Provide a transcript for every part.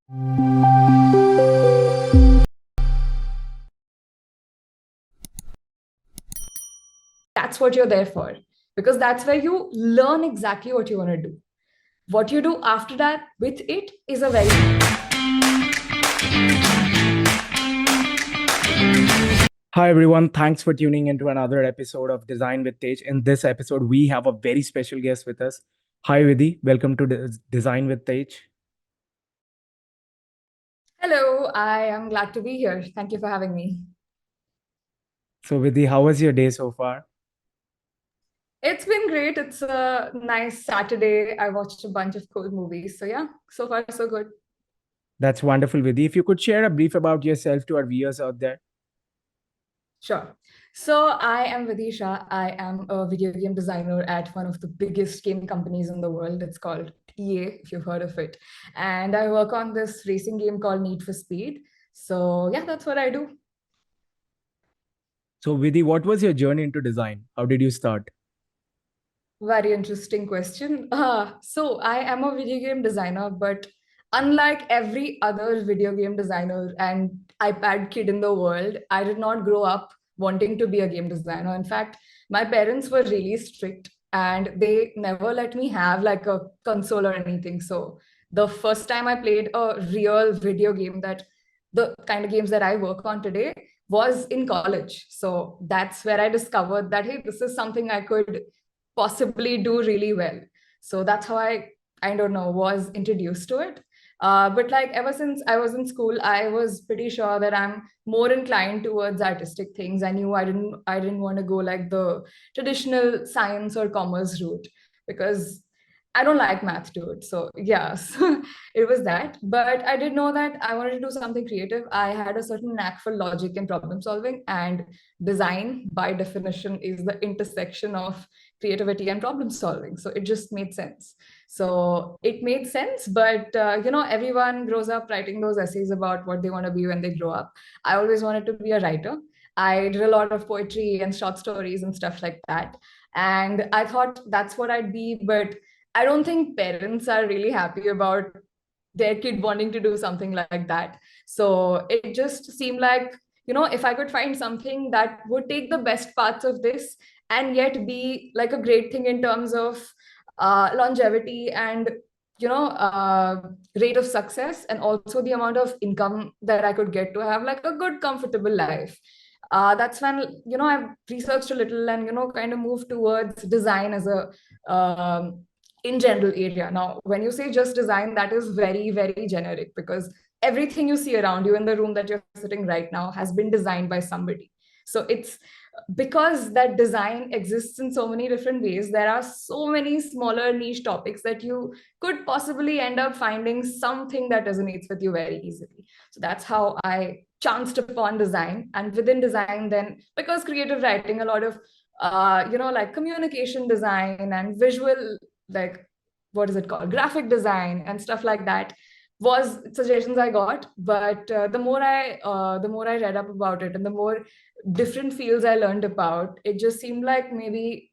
That's what you're there for, because that's where you learn exactly what you want to do. What you do after that with it is a very. Hi everyone, thanks for tuning into another episode of Design with Tej. In this episode, we have a very special guest with us. Hi Vidhi, welcome to Design with Tej. Hello, I am glad to be here. Thank you for having me. So Vidhi, how was your day so far? It's been great. It's a nice Saturday. I watched a bunch of cool movies. So, yeah, so far, so good. That's wonderful, Vidhi. If you could share a brief about yourself to our viewers out there. Sure. So, I am Vidhi Shah. I am a video game designer at one of the biggest game companies in the world. It's called EA, if you've heard of it. And I work on this racing game called Need for Speed. So, yeah, that's what I do. So Vidhi, what was your journey into design? How did you start? Very interesting question. So I am a video game designer, but unlike every other video game designer and iPad kid in the world, I did not grow up wanting to be a game designer. In fact, my parents were really strict and they never let me have like a console or anything. So the first time I played a real video game, that the kind of games that I work on today, was in college. So that's where I discovered that, hey, this is something I could possibly do really well. So that's how I don't know, was introduced to it. But like ever since I was in school, I was pretty sure that I'm more inclined towards artistic things. I knew I didn't want to go like the traditional science or commerce route, because I don't like math, dude. So yes, it was that. But I did know that I wanted to do something creative. I had a certain knack for logic and problem solving, and design, by definition, is the intersection of creativity and problem solving. So it just made sense. So it made sense, but everyone grows up writing those essays about what they want to be when they grow up. I always wanted to be a writer. I did a lot of poetry and short stories and stuff like that. And I thought that's what I'd be, but I don't think parents are really happy about their kid wanting to do something like that. So it just seemed like, if I could find something that would take the best parts of this and yet be like a great thing in terms of longevity and rate of success, and also the amount of income that I could get to have like a good comfortable life. That's when I've researched a little and kind of moved towards design as a in general area. Now when you say just design, that is very very generic, because everything you see around you in the room that you're sitting right now has been designed by somebody. So it's because that design exists in so many different ways, there are so many smaller niche topics that you could possibly end up finding something that resonates with you very easily. So that's how I chanced upon design. And within design, then, because creative writing, a lot of like communication design and visual, like, what is it called, graphic design and stuff like that, was suggestions I got. But the more I read up about it, and the more different fields I learned about, it just seemed like maybe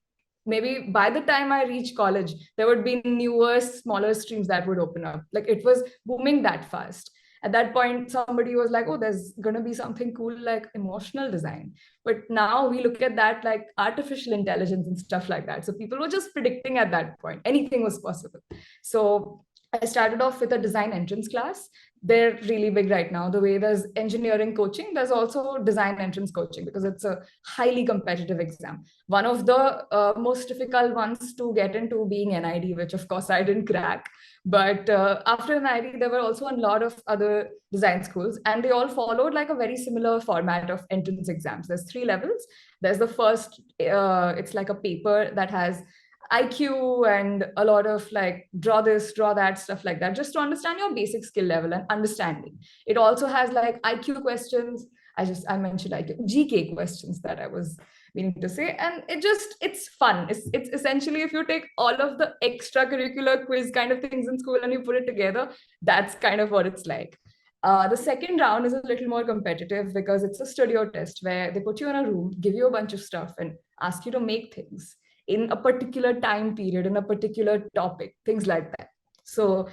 by the time I reached college, there would be newer, smaller streams that would open up. Like it was booming that fast. At that point, somebody was like, oh, there's gonna be something cool like emotional design. But now we look at that like artificial intelligence and stuff like that. So people were just predicting at that point. Anything was possible. So I started off with a design entrance class. They're really big right now. The way there's engineering coaching, there's also design entrance coaching, because it's a highly competitive exam. One of the most difficult ones to get into being NID, which of course I didn't crack. But after NID, there were also a lot of other design schools, and they all followed like a very similar format of entrance exams. There's three levels. There's the first, it's like a paper that has IQ and a lot of like draw this, draw that, stuff like that, just to understand your basic skill level and understanding. It also has like IQ questions. I mentioned IQ, GK questions that I was meaning to say. And it's fun. It's essentially, if you take all of the extracurricular quiz kind of things in school and you put it together, that's kind of what it's like. The second round is a little more competitive, because it's a studio test where they put you in a room, give you a bunch of stuff, and ask you to make things in a particular time period, in a particular topic, things like that. So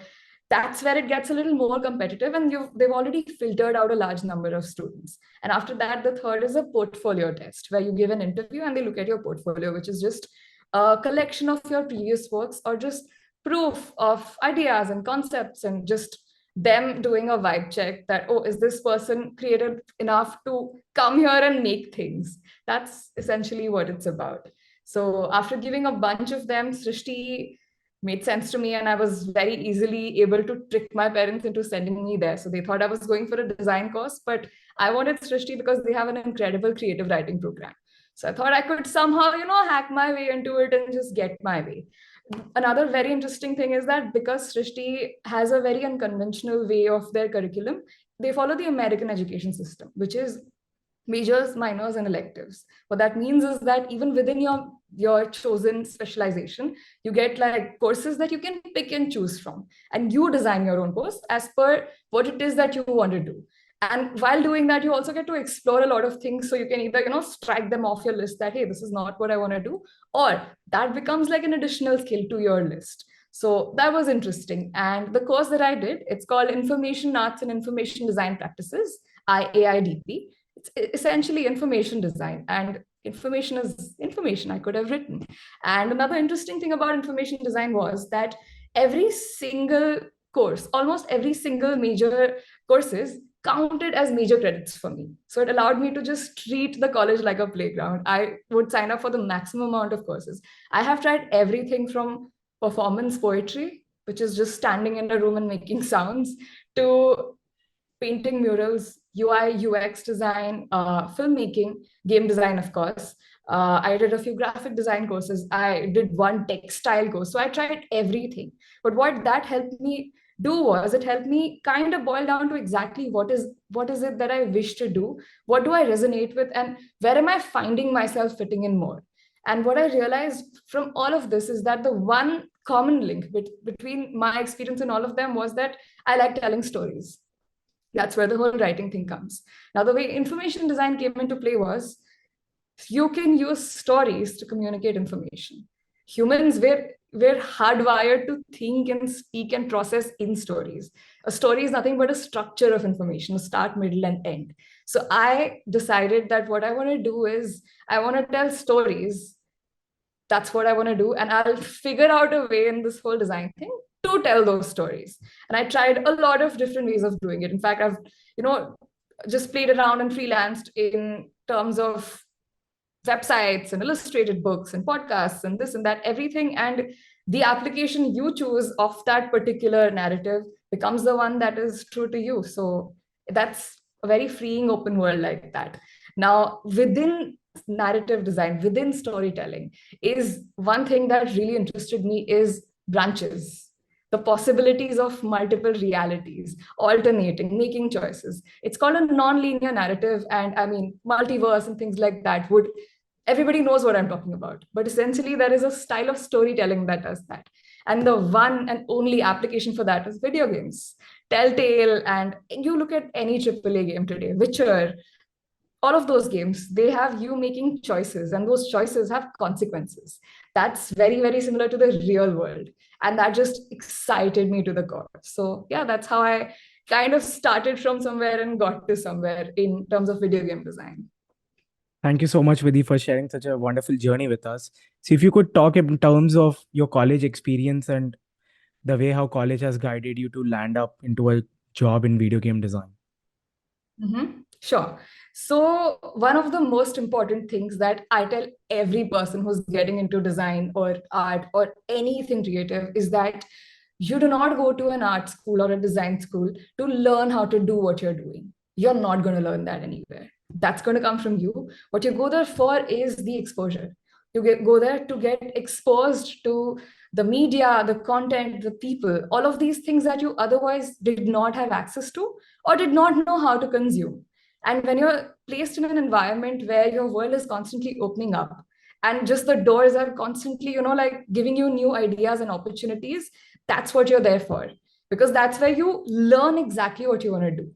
that's where it gets a little more competitive, and they've already filtered out a large number of students. And after that, the third is a portfolio test, where you give an interview and they look at your portfolio, which is just a collection of your previous works, or just proof of ideas and concepts, and just them doing a vibe check that, oh, is this person creative enough to come here and make things? That's essentially what it's about. So after giving a bunch of them, Srishti made sense to me, and I was very easily able to trick my parents into sending me there. So they thought I was going for a design course, but I wanted Srishti because they have an incredible creative writing program. So I thought I could somehow, hack my way into it and just get my way. Another very interesting thing is that because Srishti has a very unconventional way of their curriculum, they follow the American education system, which is majors, minors, and electives. What that means is that even within your chosen specialization, you get like courses that you can pick and choose from, and you design your own course as per what it is that you want to do. And while doing that, you also get to explore a lot of things. So you can either, strike them off your list that, hey, this is not what I want to do, or that becomes like an additional skill to your list. So that was interesting. And the course that I did, it's called Information Arts and Information Design Practices, IAIDP. It's essentially information design, and information is information. I could have written. And another interesting thing about information design was that every single course, almost every single major courses, counted as major credits for me. So it allowed me to just treat the college like a playground. I would sign up for the maximum amount of courses. I have tried everything from performance poetry, which is just standing in a room and making sounds, to painting murals, UI, UX design, filmmaking, game design, of course. I did a few graphic design courses. I did one textile course. So I tried everything. But what that helped me do was it helped me kind of boil down to exactly what is it that I wish to do, what do I resonate with, and where am I finding myself fitting in more. And what I realized from all of this is that the one common link between my experience and all of them was that I like telling stories. That's where the whole writing thing comes. Now, the way information design came into play was you can use stories to communicate information. Humans, we're hardwired to think and speak and process in stories. A story is nothing but a structure of information, a start, middle, and end. So I decided that what I want to do is I want to tell stories. That's what I want to do. And I'll figure out a way in this whole design thing to tell those stories. And I tried a lot of different ways of doing it. In fact, I've, just played around and freelanced in terms of websites and illustrated books and podcasts and this and that, everything. And the application you choose of that particular narrative becomes the one that is true to you. So that's a very freeing open world like that. Now, within narrative design, within storytelling, is one thing that really interested me is branches, the possibilities of multiple realities, alternating, making choices. It's called a non-linear narrative. And I mean, multiverse and things like that would, everybody knows what I'm talking about. But essentially, there is a style of storytelling that does that. And the one and only application for that is video games. Telltale, and you look at any AAA game today, Witcher, all of those games, they have you making choices, and those choices have consequences. That's very, very similar to the real world. And that just excited me to the core. So, yeah, that's how I kind of started from somewhere and got to somewhere in terms of video game design. Thank you so much, Vidhi, for sharing such a wonderful journey with us. So, if you could talk in terms of your college experience and the way how college has guided you to land up into a job in video game design. Sure. So, one of the most important things that I tell every person who's getting into design or art or anything creative is that you do not go to an art school or a design school to learn how to do what you're doing. You're not going to learn that anywhere. That's going to come from you. What you go there for is the exposure. Go there to get exposed to the media, the content, the people, all of these things that you otherwise did not have access to or did not know how to consume. And when you're placed in an environment where your world is constantly opening up and just the doors are constantly, like giving you new ideas and opportunities, that's what you're there for. Because that's where you learn exactly what you want to do.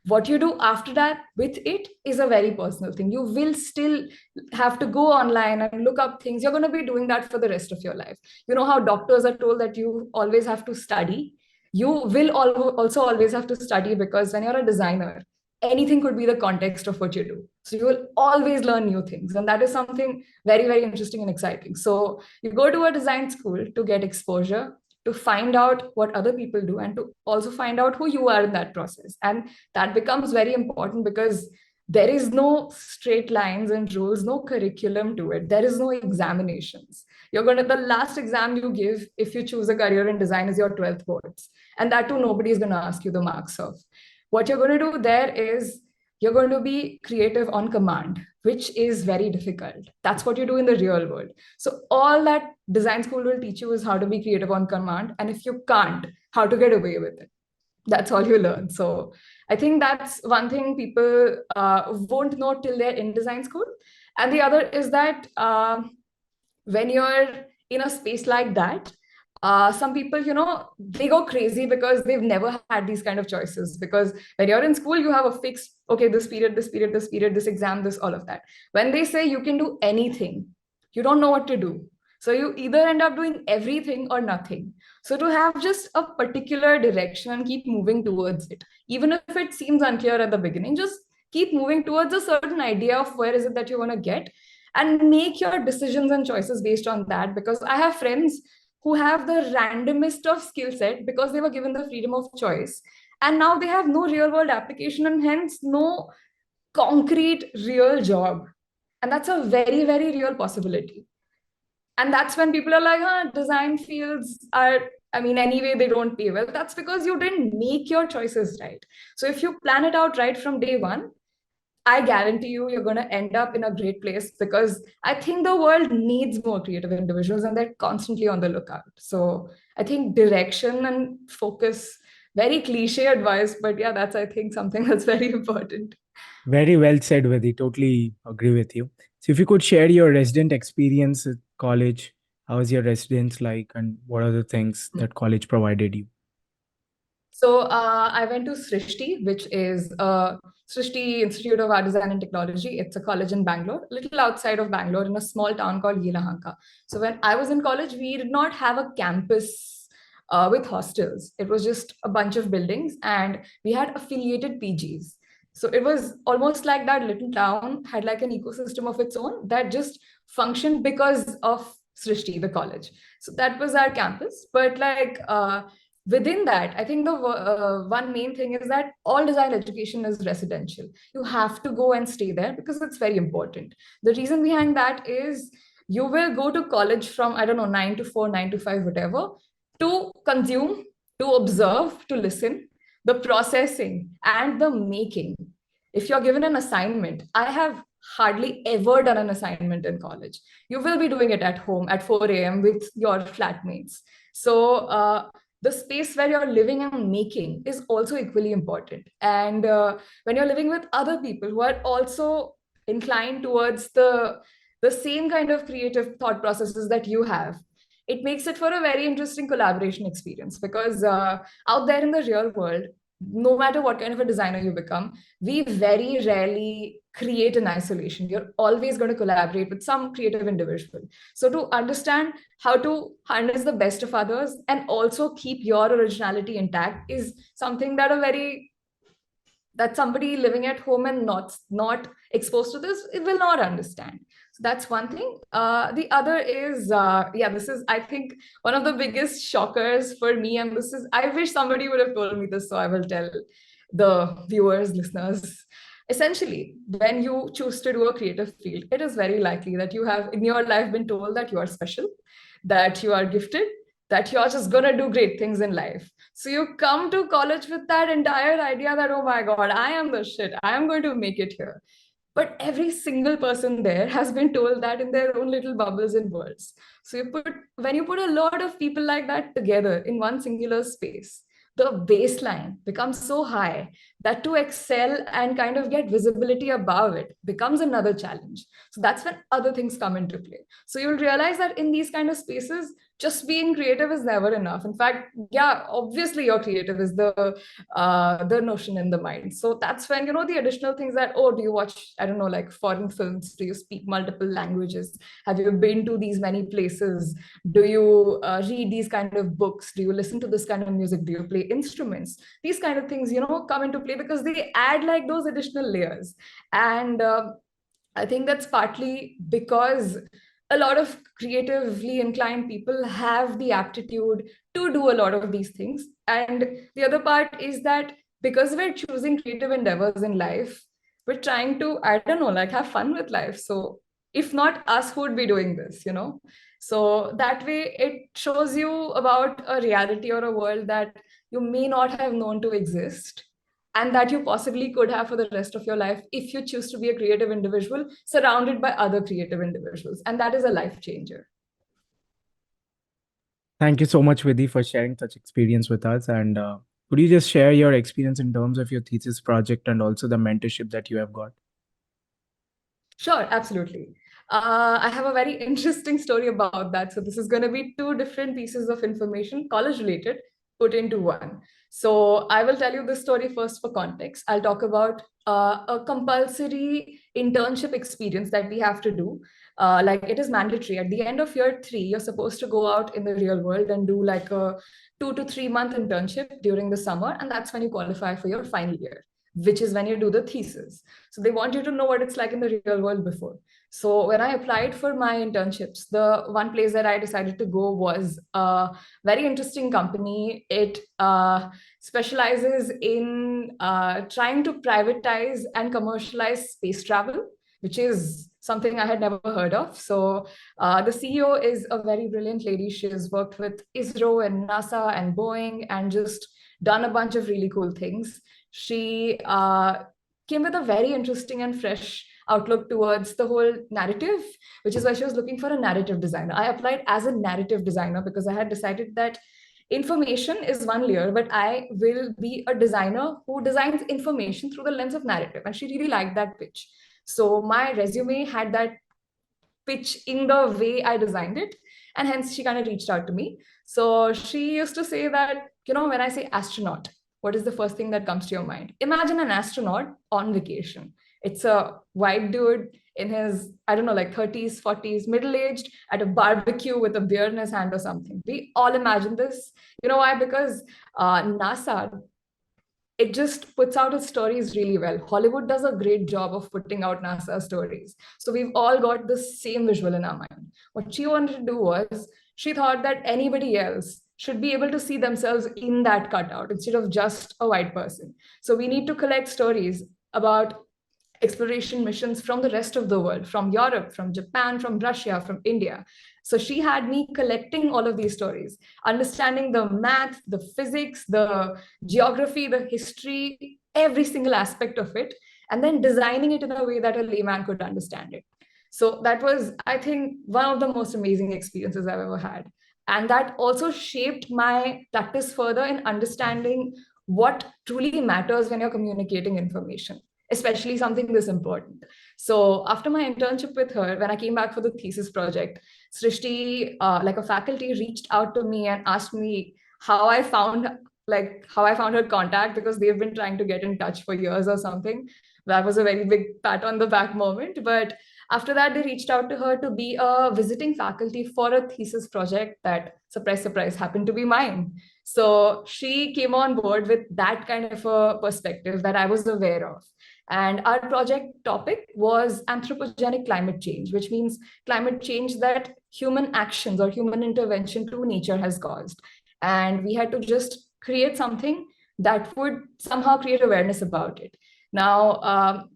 What you do after that with it is a very personal thing. You will still have to go online and look up things. You're going to be doing that for the rest of your life. You know how doctors are told that you always have to study? You will also always have to study, because when you're a designer, anything could be the context of what you do. So you will always learn new things. And that is something very, very interesting and exciting. So you go to a design school to get exposure, to find out what other people do, and to also find out who you are in that process. And that becomes very important, because there is no straight lines and rules, no curriculum to it. There is no examinations. You're going to, the last exam you give if you choose a career in design is your 12th boards. And that too, nobody is going to ask you the marks of. What you're going to do there is you're going to be creative on command, which is very difficult. That's what you do in the real world. So all that design school will teach you is how to be creative on command. And if you can't, how to get away with it. That's all you learn. So I think that's one thing people won't know till they're in design school. And the other is that when you're in a space like that, some people, they go crazy because they've never had these kind of choices. Because when you're in school, you have a fixed, okay, this period, this period, this period, this exam, this, all of that. When they say you can do anything, you don't know what to do. So you either end up doing everything or nothing. So to have just a particular direction and keep moving towards it, even if it seems unclear at the beginning, just keep moving towards a certain idea of where is it that you want to get, and make your decisions and choices based on that. Because I have friends who have the randomest of skill set because they were given the freedom of choice, and now they have no real world application and hence no concrete real job. And that's a very, very real possibility. And that's when people are like, design fields are, I mean, anyway, they don't pay well. That's because you didn't make your choices right. So if you plan it out right from day one, I guarantee you, you're going to end up in a great place, because I think the world needs more creative individuals and they're constantly on the lookout. So I think direction and focus, very cliche advice, but yeah, that's, I think, something that's very important. Very well said, Vidhi. Totally agree with you. So, if you could share your resident experience at college, how was your residence like, and what are the things that college provided you? So I went to Srishti, which is Srishti Institute of Art, Design and Technology. It's a college in Bangalore, a little outside of Bangalore, in a small town called Yelahanka. So when I was in college, we did not have a campus with hostels. It was just a bunch of buildings, and we had affiliated PGs. So it was almost like that little town had like an ecosystem of its own that just functioned because of Srishti, the college. So that was our campus. But like within that, I think the one main thing is that all design education is residential. You have to go and stay there because it's very important. The reason behind that is you will go to college from, I don't know, 9 to 4, 9 to 5, whatever, to consume, to observe, to listen, the processing and the making. If you're given an assignment, I have hardly ever done an assignment in college. You will be doing it at home at 4 a.m. with your flatmates. So the space where you're living and making is also equally important. And when you're living with other people who are also inclined towards the same kind of creative thought processes that you have, it makes it for a very interesting collaboration experience. Because out there in the real world, no matter what kind of a designer you become, we very rarely create in isolation. You're always going to collaborate with some creative individual. So to understand how to harness the best of others and also keep your originality intact is something that a very that somebody living at home and not exposed to this, it will not understand. So that's one thing. The other is yeah, this is, I think, one of the biggest shockers for me, and this is, I wish somebody would have told me this, so I will tell the viewers, listeners. Essentially, when you choose to do a creative field, it is very likely that you have in your life been told that you are special, that you are gifted, that you're just gonna do great things in life. So you come to college with that entire idea that, oh my God, I am the shit, I am going to make it here. But every single person there has been told that in their own little bubbles and worlds. So when you put a lot of people like that together in one singular space, the baseline becomes so high that to excel and kind of get visibility above it becomes another challenge. So that's when other things come into play. So you'll realize that in these kind of spaces, just being creative is never enough. In fact, yeah, obviously you're creative is the notion in the mind. So that's when, the additional things that, oh, do you watch, I don't know, like foreign films? Do you speak multiple languages? Have you been to these many places? Do you read these kind of books? Do you listen to this kind of music? Do you play instruments? These kind of things, come into play because they add like those additional layers. And I think that's partly because a lot of creatively inclined people have the aptitude to do a lot of these things. And the other part is that because we're choosing creative endeavors in life, we're trying to, I don't know, like have fun with life. So if not us, who would be doing this? So that way it shows you about a reality or a world that you may not have known to exist and that you possibly could have for the rest of your life if you choose to be a creative individual surrounded by other creative individuals. And that is a life changer. Thank you so much, Vidhi, for sharing such experience with us. And could you just share your experience in terms of your thesis project and also the mentorship that you have got? Sure, absolutely. I have a very interesting story about that. So, this is going to be two different pieces of information, college related, put into one. So, I will tell you this story first for context. I'll talk about a compulsory internship experience that we have to do. Like, it is mandatory. At the end of year three, you're supposed to go out in the real world and do like a 2 to 3 month internship during the summer. And that's when you qualify for your final year, which is when you do the thesis. So they want you to know what it's like in the real world before. So when I applied for my internships, the one place that I decided to go was a very interesting company. It specializes in trying to privatize and commercialize space travel, which is something I had never heard of. So the CEO is a very brilliant lady. She has worked with ISRO and NASA and Boeing and just done a bunch of really cool things. She came with a very interesting and fresh outlook towards the whole narrative, which is why she was looking for a narrative designer. I applied as a narrative designer because I had decided that information is one layer, but I will be a designer who designs information through the lens of narrative. And she really liked that pitch. So my resume had that pitch in the way I designed it. And hence she kind of reached out to me. So she used to say that, when I say astronaut, what is the first thing that comes to your mind? Imagine an astronaut on vacation. It's a white dude in his, I don't know, like 30s, 40s, middle aged at a barbecue with a beer in his hand or something. We all imagine this. You know why? Because NASA, it just puts out its stories really well. Hollywood does a great job of putting out NASA stories. So we've all got the same visual in our mind. What she wanted to do was she thought that anybody else should be able to see themselves in that cutout instead of just a white person. So we need to collect stories about exploration missions from the rest of the world, from Europe, from Japan, from Russia, from India. So she had me collecting all of these stories, understanding the math, the physics, the geography, the history, every single aspect of it, and then designing it in a way that a layman could understand it. So that was, I think, one of the most amazing experiences I've ever had. And that also shaped my practice further in understanding what truly matters when you're communicating information, especially something this important. So after my internship with her, when I came back for the thesis project, Srishti, like a faculty, reached out to me and asked me how I found how I found her contact because they've been trying to get in touch for years or something. That was a very big pat on the back moment. But after that, they reached out to her to be a visiting faculty for a thesis project that, surprise, surprise, happened to be mine. So she came on board with that kind of a perspective that I was aware of. And our project topic was anthropogenic climate change, which means climate change that human actions or human intervention to nature has caused. And we had to just create something that would somehow create awareness about it. Now,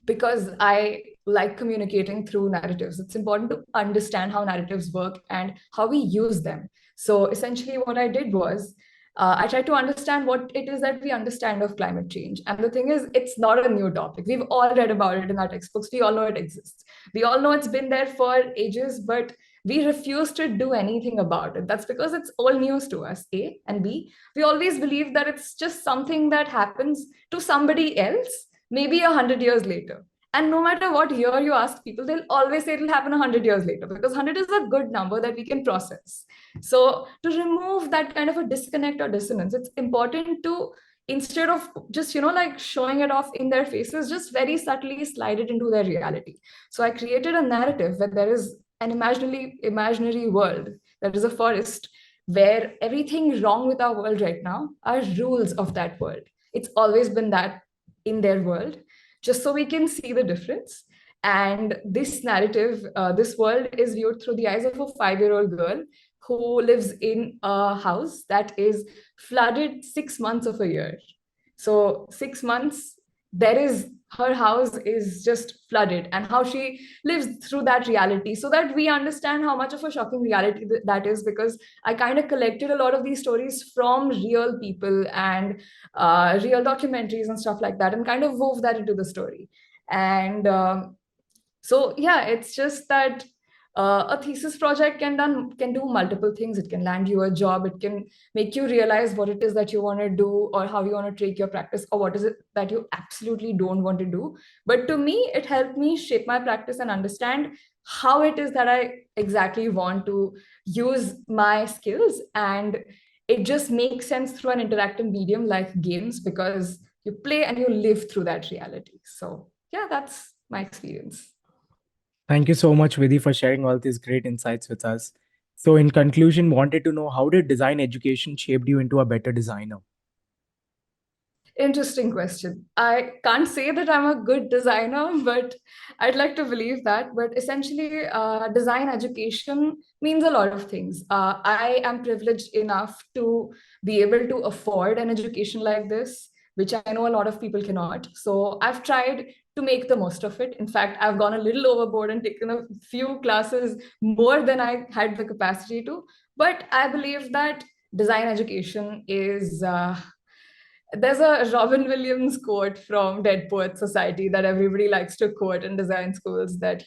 because I like communicating through narratives, it's important to understand how narratives work and how we use them. So essentially, what I did was I tried to understand what it is that we understand of climate change. And the thing is, it's not a new topic. We've all read about it in our textbooks. We all know it exists. We all know it's been there for ages, but we refuse to do anything about it. That's because it's all news to us, A. And B, we always believe that it's just something that happens to somebody else maybe 100 years later. And no matter what year you ask people, they'll always say it'll happen 100 years later, because 100 is a good number that we can process. So to remove that kind of a disconnect or dissonance, it's important to, instead of just, like showing it off in their faces, just very subtly slide it into their reality. So I created a narrative where there is an imaginary world, that is a forest, where everything wrong with our world right now are rules of that world. It's always been that in their world, just so we can see the difference. And this narrative, this world is viewed through the eyes of a 5-year-old girl who lives in a house that is flooded 6 months of a year. So 6 months, there is, her house is just flooded, and how she lives through that reality, so that we understand how much of a shocking reality that is. Because I kind of collected a lot of these stories from real people and real documentaries and stuff like that, and kind of wove that into the story. And so yeah, it's just that a thesis project can do multiple things. It can land you a job, it can make you realize what it is that you want to do, or how you want to take your practice, or what is it that you absolutely don't want to do. But to me, it helped me shape my practice and understand how it is that I exactly want to use my skills. And it just makes sense through an interactive medium like games, because you play and you live through that reality. So yeah, that's my experience. Thank you so much, Vidhi, for sharing all these great insights with us. So, in conclusion, wanted to know, how did design education shaped you into a better designer? Interesting question. I can't say that I'm a good designer, but I'd like to believe that. But essentially, design education means a lot of things. I am privileged enough to be able to afford an education like this, which I know a lot of people cannot. So I've tried to make the most of it. In fact, I've gone a little overboard and taken a few classes more than I had the capacity to. But I believe that design education is there's a Robin Williams quote from Dead Poets Society that everybody likes to quote in design schools, that,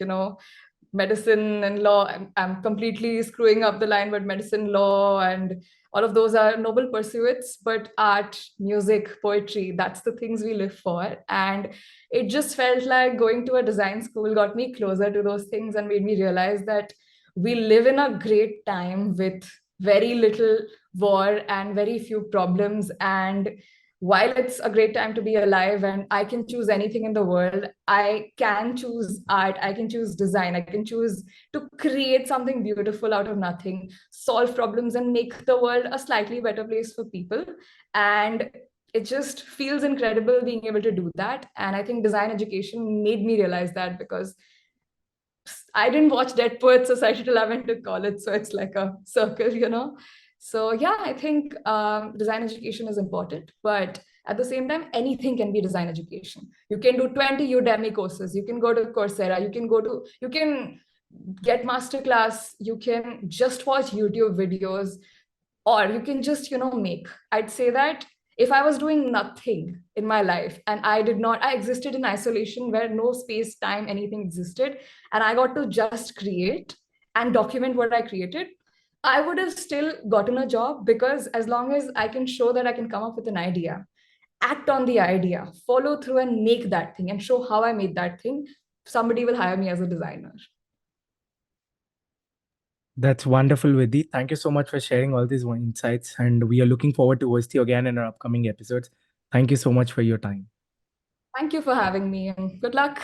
medicine and law, I'm completely screwing up the line, but medicine, law, and all of those are noble pursuits, but art, music, poetry, that's the things we live for. And it just felt like going to a design school got me closer to those things and made me realize that we live in a great time with very little war and very few problems. And while it's a great time to be alive and I can choose anything in the world, I can choose art, I can choose design, I can choose to create something beautiful out of nothing, solve problems, and make the world a slightly better place for people. And it just feels incredible being able to do that. And I think design education made me realize that, because I didn't watch Dead Poets Society till I went to college, so it's like a circle. So yeah, I think design education is important, but at the same time, anything can be design education. You can do 20 Udemy courses, you can go to Coursera, you can get masterclass, you can just watch YouTube videos, or you can just make. I'd say that if I was doing nothing in my life and I existed in isolation where no space time anything existed, and I got to just create and document what I created, I would have still gotten a job, because as long as I can show that I can come up with an idea, act on the idea, follow through and make that thing and show how I made that thing, somebody will hire me as a designer. That's wonderful, Vidhi. Thank you so much for sharing all these insights. And we are looking forward to host you again in our upcoming episodes. Thank you so much for your time. Thank you for having me, and good luck.